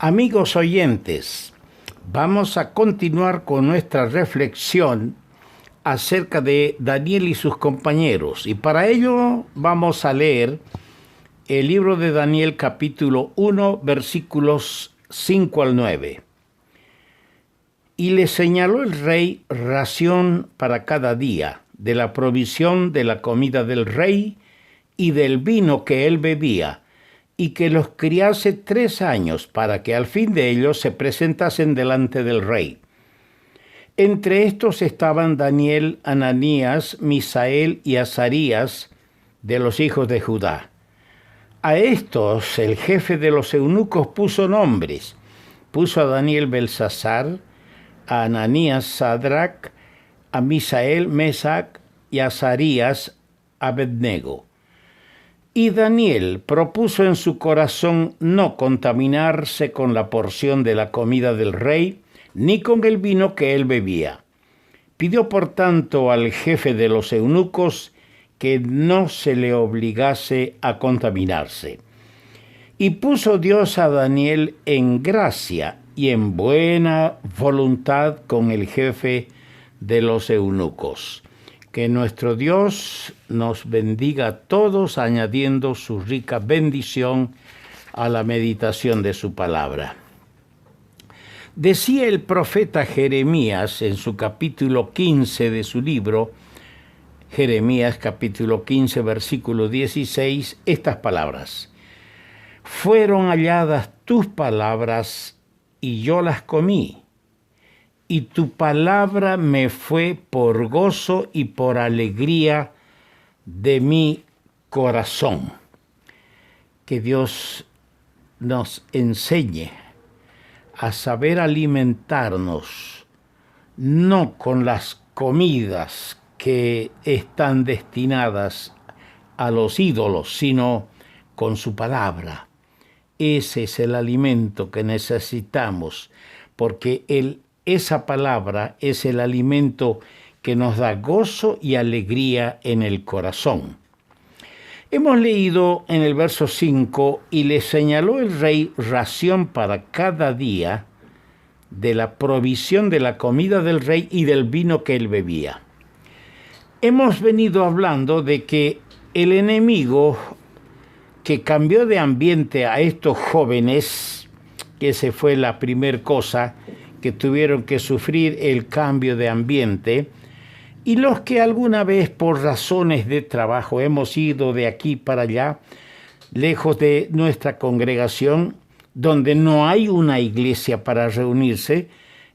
Amigos oyentes, vamos a continuar con nuestra reflexión acerca de Daniel y sus compañeros. Y para ello vamos a leer el libro de Daniel capítulo 1, versículos 5 al 9. Y le señaló el rey ración para cada día, de la provisión de la comida del rey y del vino que él bebía, y que los criase 3 años, para que al fin de ellos se presentasen delante del rey. Entre estos estaban Daniel, Ananías, Misael y Azarías, de los hijos de Judá. A estos el jefe de los eunucos puso nombres. Puso a Daniel Belsasar, a Ananías Sadrac, a Misael Mesac y a Azarías Abednego. Y Daniel propuso en su corazón no contaminarse con la porción de la comida del rey, ni con el vino que él bebía. Pidió por tanto al jefe de los eunucos que no se le obligase a contaminarse. Y puso Dios a Daniel en gracia y en buena voluntad con el jefe de los eunucos. Que nuestro Dios nos bendiga a todos, añadiendo su rica bendición a la meditación de su palabra. Decía el profeta Jeremías en su capítulo 15 de su libro, Jeremías capítulo 15, versículo 16, estas palabras: fueron halladas tus palabras y yo las comí, y tu palabra me fue por gozo y por alegría de mi corazón. Que Dios nos enseñe a saber alimentarnos, no con las comidas que están destinadas a los ídolos, sino con su palabra. Ese es el alimento que necesitamos, porque esa palabra es el alimento que nos da gozo y alegría en el corazón. Hemos leído en el verso 5, y le señaló el rey ración para cada día de la provisión de la comida del rey y del vino que él bebía. Hemos venido hablando de que el enemigo que cambió de ambiente a estos jóvenes, que esa fue la primer cosa, que tuvieron que sufrir el cambio de ambiente, y los que alguna vez por razones de trabajo hemos ido de aquí para allá, lejos de nuestra congregación, donde no hay una iglesia para reunirse,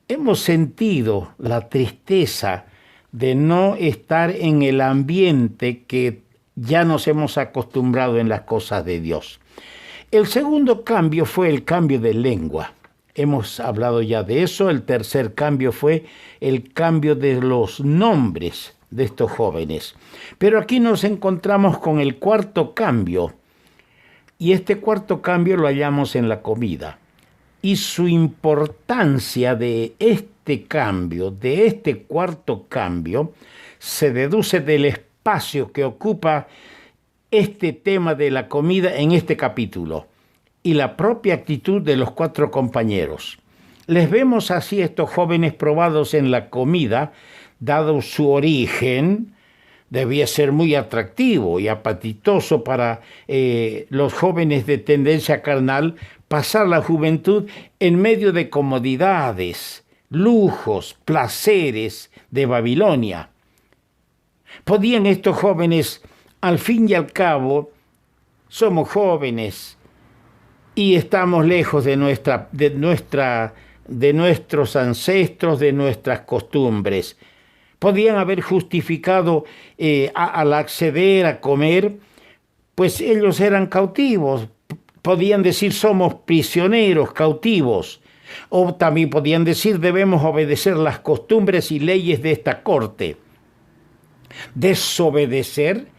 hemos sentido la tristeza de no estar en el ambiente que ya nos hemos acostumbrado en las cosas de Dios. El segundo cambio fue el cambio de lengua. Hemos hablado ya de eso. El tercer cambio fue el cambio de los nombres de estos jóvenes. Pero aquí nos encontramos con el cuarto cambio. Y este cuarto cambio lo hallamos en la comida. Y su importancia de este cambio, de este cuarto cambio, se deduce del espacio que ocupa este tema de la comida en este capítulo y la propia actitud de los 4 compañeros. Les vemos así estos jóvenes probados en la comida, dado su origen, debía ser muy atractivo y apetitoso para los jóvenes de tendencia carnal pasar la juventud en medio de comodidades, lujos, placeres de Babilonia. ¿Podían estos jóvenes, al fin y al cabo, somos jóvenes y estamos lejos de nuestros ancestros, de nuestras costumbres? Podían haber justificado al acceder a comer, pues ellos eran cautivos. Podían decir somos prisioneros, cautivos. O también podían decir debemos obedecer las costumbres y leyes de esta corte. Desobedecer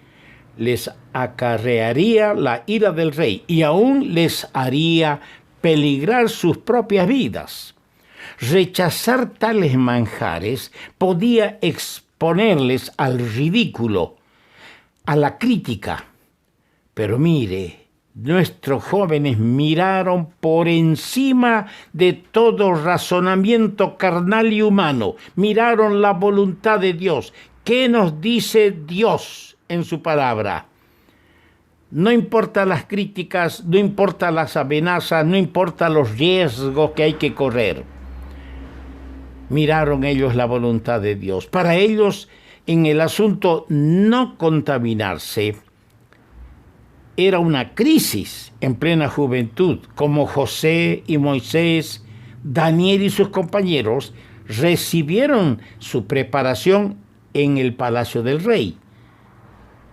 les acarrearía la ira del rey y aún les haría peligrar sus propias vidas. Rechazar tales manjares podía exponerles al ridículo, a la crítica. Pero mire, nuestros jóvenes miraron por encima de todo razonamiento carnal y humano. Miraron la voluntad de Dios. ¿Qué nos dice Dios en su palabra? No importa las críticas, no importa las amenazas, no importa los riesgos que hay que correr. Miraron ellos la voluntad de Dios. Para ellos, en el asunto no contaminarse, era una crisis en plena juventud, como José y Moisés, Daniel y sus compañeros recibieron su preparación en el palacio del rey,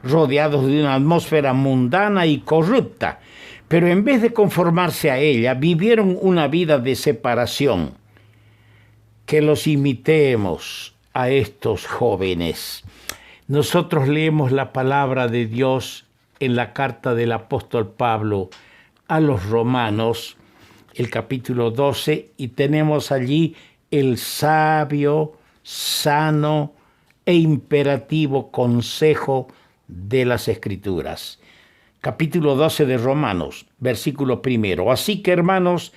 rodeados de una atmósfera mundana y corrupta, pero en vez de conformarse a ella, vivieron una vida de separación. Que los imitemos a estos jóvenes. Nosotros leemos la palabra de Dios en la carta del apóstol Pablo a los romanos, el capítulo 12, y tenemos allí el sabio, sano e imperativo consejo de las Escrituras. Capítulo 12 de Romanos, versículo 1. Así que, hermanos,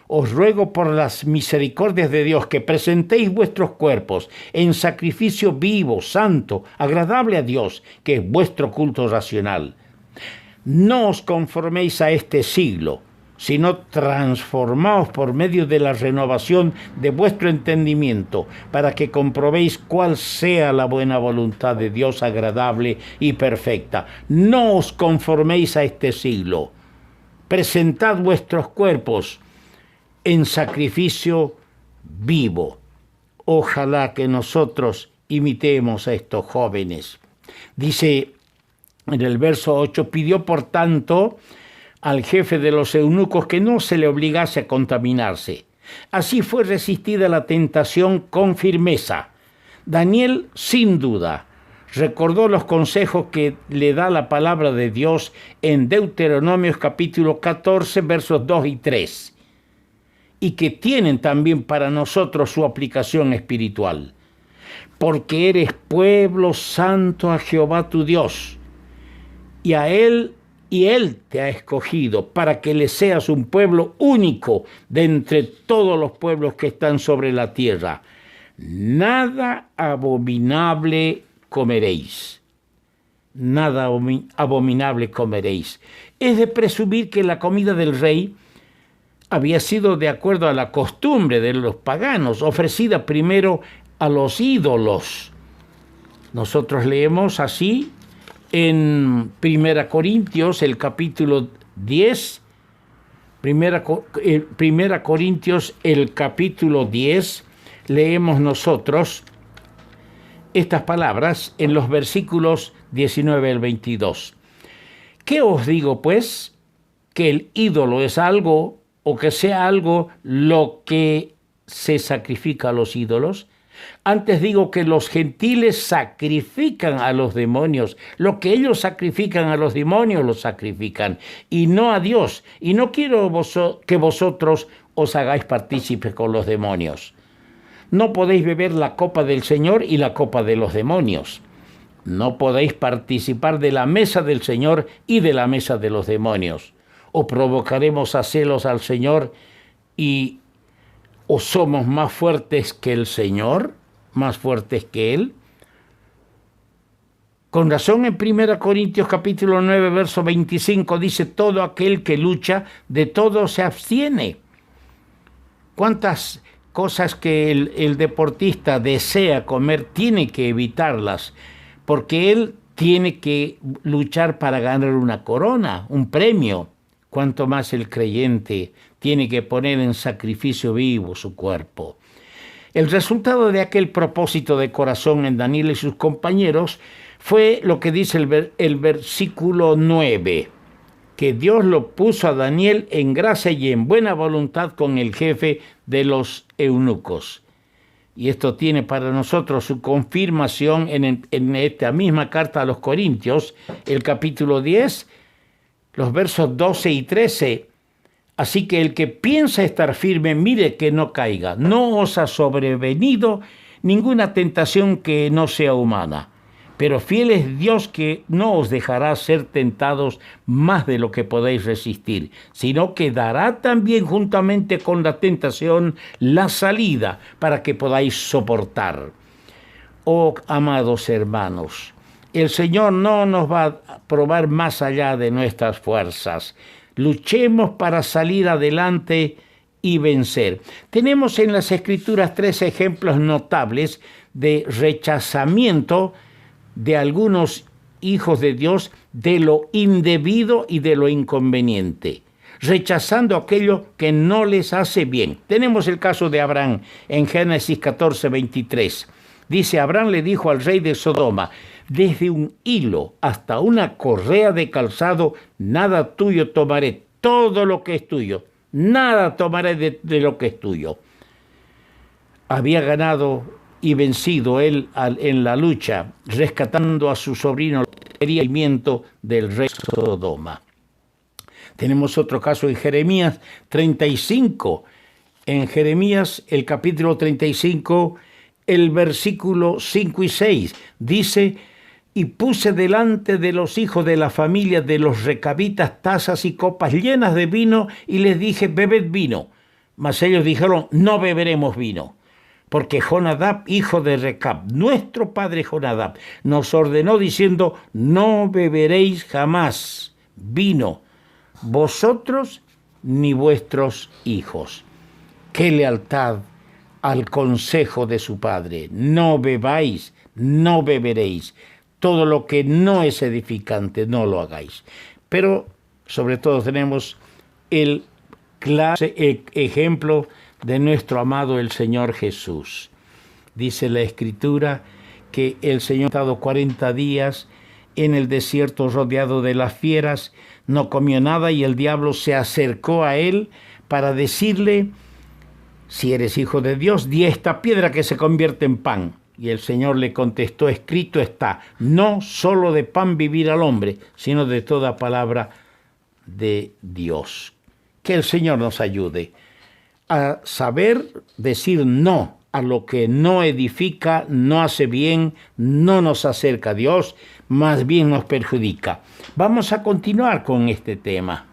os ruego por las misericordias de Dios que presentéis vuestros cuerpos en sacrificio vivo, santo, agradable a Dios, que es vuestro culto racional. No os conforméis a este siglo, sino transformaos por medio de la renovación de vuestro entendimiento, para que comprobéis cuál sea la buena voluntad de Dios agradable y perfecta. No os conforméis a este siglo. Presentad vuestros cuerpos en sacrificio vivo. Ojalá que nosotros imitemos a estos jóvenes. Dice en el verso 8, pidió por tanto al jefe de los eunucos que no se le obligase a contaminarse. Así fue resistida la tentación con firmeza. Daniel, sin duda, recordó los consejos que le da la palabra de Dios en Deuteronomio capítulo 14, versos 2 y 3. Y que tienen también para nosotros su aplicación espiritual. Porque eres pueblo santo a Jehová tu Dios, y Él te ha escogido para que le seas un pueblo único de entre todos los pueblos que están sobre la tierra. Nada abominable comeréis. Nada abominable comeréis. Es de presumir que la comida del rey había sido de acuerdo a la costumbre de los paganos, ofrecida primero a los ídolos. Nosotros leemos así en 1 Corintios, el capítulo 10, 1 Corintios, el capítulo 10, leemos nosotros estas palabras en los versículos 19 al 22. ¿Qué os digo, pues? Que el ídolo es algo, o que sea algo lo que se sacrifica a los ídolos. Antes digo que los gentiles sacrifican a los demonios. Lo que ellos sacrifican a los demonios lo sacrifican, y no a Dios. Y no quiero que vosotros os hagáis partícipes con los demonios. No podéis beber la copa del Señor y la copa de los demonios. No podéis participar de la mesa del Señor y de la mesa de los demonios. O provocaremos a celos al Señor y ¿o somos más fuertes que el Señor? ¿Más fuertes que Él? Con razón en 1 Corintios capítulo 9, verso 25 dice, todo aquel que lucha, de todo se abstiene. ¿Cuántas cosas que el deportista desea comer tiene que evitarlas? Porque él tiene que luchar para ganar una corona, un premio. Cuanto más el creyente tiene que poner en sacrificio vivo su cuerpo. El resultado de aquel propósito de corazón en Daniel y sus compañeros fue lo que dice el versículo 9, que Dios lo puso a Daniel en gracia y en buena voluntad con el jefe de los eunucos. Y esto tiene para nosotros su confirmación en esta misma carta a los Corintios, el capítulo 10, los versos 12 y 13. Así que el que piensa estar firme, mire que no caiga. No os ha sobrevenido ninguna tentación que no sea humana, Pero fiel es Dios, que no os dejará ser tentados más de lo que podéis resistir, sino que dará también juntamente con la tentación la salida para que podáis soportar. Oh, amados hermanos, el Señor no nos va a probar más allá de nuestras fuerzas. Luchemos para salir adelante y vencer. Tenemos en las Escrituras 3 ejemplos notables de rechazamiento de algunos hijos de Dios de lo indebido y de lo inconveniente, rechazando aquello que no les hace bien. Tenemos el caso de Abraham en Génesis 14:23. Dice: Abraham le dijo al rey de Sodoma: desde un hilo hasta una correa de calzado, nada tuyo tomaré, todo lo que es tuyo, nada tomaré de lo que es tuyo. Había ganado y vencido él en la lucha, rescatando a su sobrino del rey de Sodoma. Tenemos otro caso en Jeremías 35. En Jeremías, el capítulo 35, el versículo 5 y 6, dice: y puse delante de los hijos de la familia de los recabitas tazas y copas llenas de vino, y les dije: bebed vino. Mas ellos dijeron: no beberemos vino. Porque Jonadab, hijo de Recab, nuestro padre Jonadab, nos ordenó diciendo: no beberéis jamás vino, vosotros ni vuestros hijos. ¡Qué lealtad al consejo de su padre! No bebáis, no beberéis. Todo lo que no es edificante, no lo hagáis. Pero sobre todo tenemos el claro ejemplo de nuestro amado el Señor Jesús. Dice la Escritura que el Señor ha estado 40 días en el desierto rodeado de las fieras, no comió nada, y el diablo se acercó a él para decirle: si eres hijo de Dios, di a esta piedra que se convierte en pan. Y el Señor le contestó: escrito está, no solo de pan vivirá el hombre, sino de toda palabra de Dios. Que el Señor nos ayude a saber decir no a lo que no edifica, no hace bien, no nos acerca a Dios, más bien nos perjudica. Vamos a continuar con este tema.